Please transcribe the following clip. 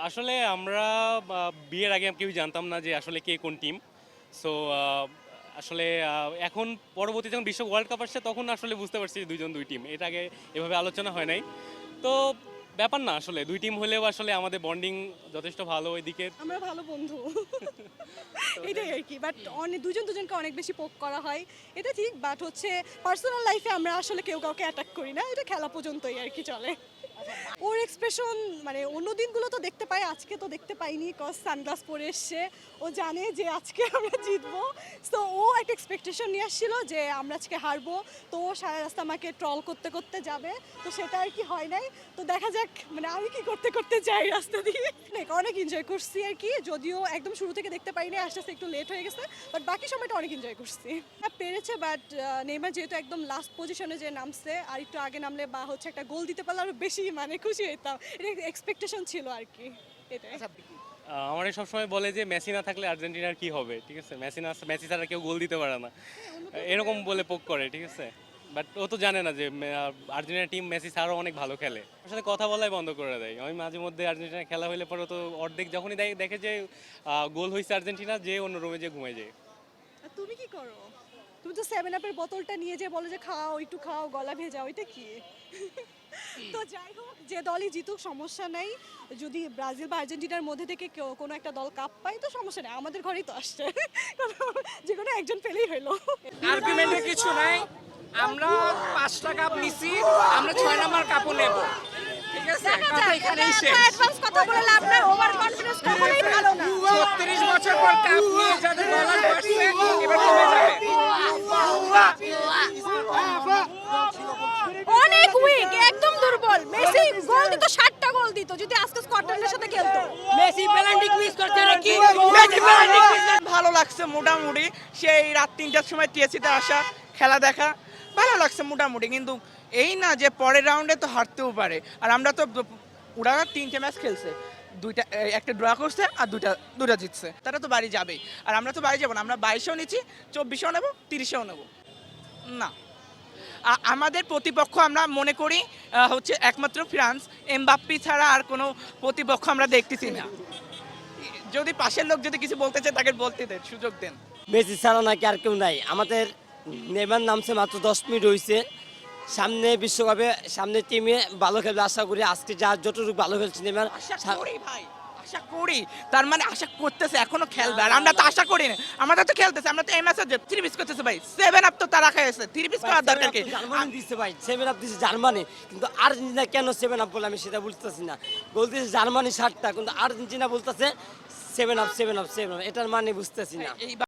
আসলে আমরা বিয়ের আগে কেউ জানতাম না যে আসলে কে কোন টিম। সো আসলে এখন পরবর্তীতে যখন বিশ্ব ওয়ার্ল্ড কাপ আসছে তখন আসলে বুঝতে পারছি যে দুইজন দুই টিম। এর আগে এভাবে আলোচনা হয় নাই। তো ব্যাপার না, আসলে দুই টিম হলেও আসলে আমাদের বন্ডিং যথেষ্ট ভালো ওইদিকে। আমরা ভালো বন্ধু এটাই আর কি। বাট অনেক দুজন দুজনকে অনেক বেশি পোক করা হয়, এটা ঠিক। বাট হচ্ছে পার্সোনাল লাইফে আমরা আসলে কেউ কাউকে অ্যাটাক করি না, এটা খেলা পর্যন্তই আর কি চলে। ওর এক্সপ্রেশন মানে অন্য দিনগুলো তো দেখতে পাই, আজকে তো দেখতে পাইনি কজ সানগ্লাস পরে এসছে। ও জানে যে আজকে আমরা জিতবো, সো ও একটা এক্সপেকটেশন নিয়ে আসছিল যে আমরা আজকে হারবো। তো ও সারা রাস্তা আমাকে ট্রল করতে করতে যাবে, তো সেটা আর কি হয় নাই। তো দেখা যাক মানে আমি কি করতে করতে যাই রাস্তা দিয়ে। অনেক এনজয় করছি আর কি, যদিও একদম শুরু থেকে দেখতে পাইনি, আস্তে আস্তে একটু লেট হয়ে গেছে। বাট বাকি সময়টা অনেক এনজয় করছি। হ্যাঁ পেরেছে, বাট নেইমার যেহেতু একদম লাস্ট পজিশনে যে নামছে, আর একটু আগে নামলে বা হচ্ছে একটা গোল দিতে পারলে আরো বেশি মানে খুশি হইতাম। এটা এক্সপেকটেশন ছিল আর কি, এটাই। আমাদের সবসময় বলে যে মেসি না থাকলে আর্জেন্টিনার কি হবে, ঠিক আছে? মেসি ছাড়া কেউ গোল দিতে পারে না, এরকম বলে পোক করে, ঠিক আছে? বাট ও তো জানে না যে আর্জেন্টিনা টিম মেসি ছাড়াও অনেক ভালো খেলে। ওর সাথে কথা বলাই বন্ধ করে দেয়। আমি মাঝে মধ্যে আর্জেন্টিনা খেলা হলে পরে তো অর্ধেক যখনই দেখে যে গোল হয়েছে আর্জেন্টিনা, যে অন্য রুমে যে ঘুমিয়ে যায়। আর তুমি কি করো? তুমি তো 7 আপের বোতলটা নিয়ে যে বলে যে খাও একটু খাও, গলা ভেজা, ওইটা কি? তো যাই হোক, যে দলই জিতুক সমস্যা নাই। যদি ব্রাজিল বা আর্জেন্টিনার মধ্যে থেকে কেউ কোনো একটা দল কাপ পায় তো সমস্যা নেই, আমাদের ঘরেই তো আসছে। যে কোনো একজন পেলেই হইলো। আর্গুমেন্টের কিছু নাই। আমরা 5টা কাপ নিছি, আমরা 6 নাম্বার কাপও নেব। ঠিক আছে, কথা এখানেই শেষ। অ্যাডভান্স কথা বলে লাভ নাই, ওভার কনফিডেন্স কখনোই ভালো না। 36 বছর পর কাপ নিয়ে যাদের গলায় বাসছে, এবার কমে যাবে। অনেক উইক, একদম দুর্বল। মেসি গোল দিত, 60টা গোল দিত যদি আজকে স্কটল্যান্ডের সাথে খেলতো। মেসি পেনাল্টি মিস করছে নাকি? মেসি পেনাল্টি মিস ভালো লাগছে মোটামুটি। সেই রাত 3টার সময় টিএসসিতে আসা, খেলা দেখা ভালো লাগছে মোটামুটি। কিন্তু এই না যে পরের রাউন্ডে তো হারতেও পারে। আর আমরা তো ওরা 3টে ম্যাচ খেলছে, একটা ড্র করছে আর দুটা জিতছে, তারা তো বাড়ি যাবেই। আর আমরা তো বাড়ি যাবো না, আমরা 22ও নিচ্ছি, 24ও নেবো, 30ও নেবো না। আমাদের প্রতিপক্ষ আমরা মনে করি হচ্ছে একমাত্র ফ্রান্স। এমবাপ্পি ছাড়া আর কোনো প্রতিপক্ষ আমরা দেখতেছি না। যদি পাশের লোক যদি কিছু বলতে চায় তাকে বলতে দেন, সুযোগ দেন। মেসি ছাড়া নাকি আর কেউ নাই। আমাদের নেইমার নামছে মাত্র 10 মিনিট হয়েছে। সামনে বিশ্বকাপে সামনে টিমে ভালো খেলবে আশা করি। আজকে যা যতটুকু ভালো খেলছে নেইমার, আশা করি ভাই, আশা করি। তার মানে আশা করতেছে এখনো খেলবে, আর আমরা তো আশা করি না। আমরা তো খেলতেছে, আমরা তো এই ম্যাচে 3 পিস করতেছে ভাই। 7 আপ তো তারা খাইছে, 3 পিস করার দরকার কি? জার্মানি দিচ্ছে ভাই, 7 আপ দিচ্ছে জার্মানি, কিন্তু আর্জেন্টিনা কেন 7 আপ বলে আমি সেটা বুঝতেছি না। গোল দিচ্ছে জার্মানি 60টা, কিন্তু আর্জেন্টিনা বলতেছে 7 আপ 7 আপ 7 আপ, এটার মানে বুঝতেছি না। এই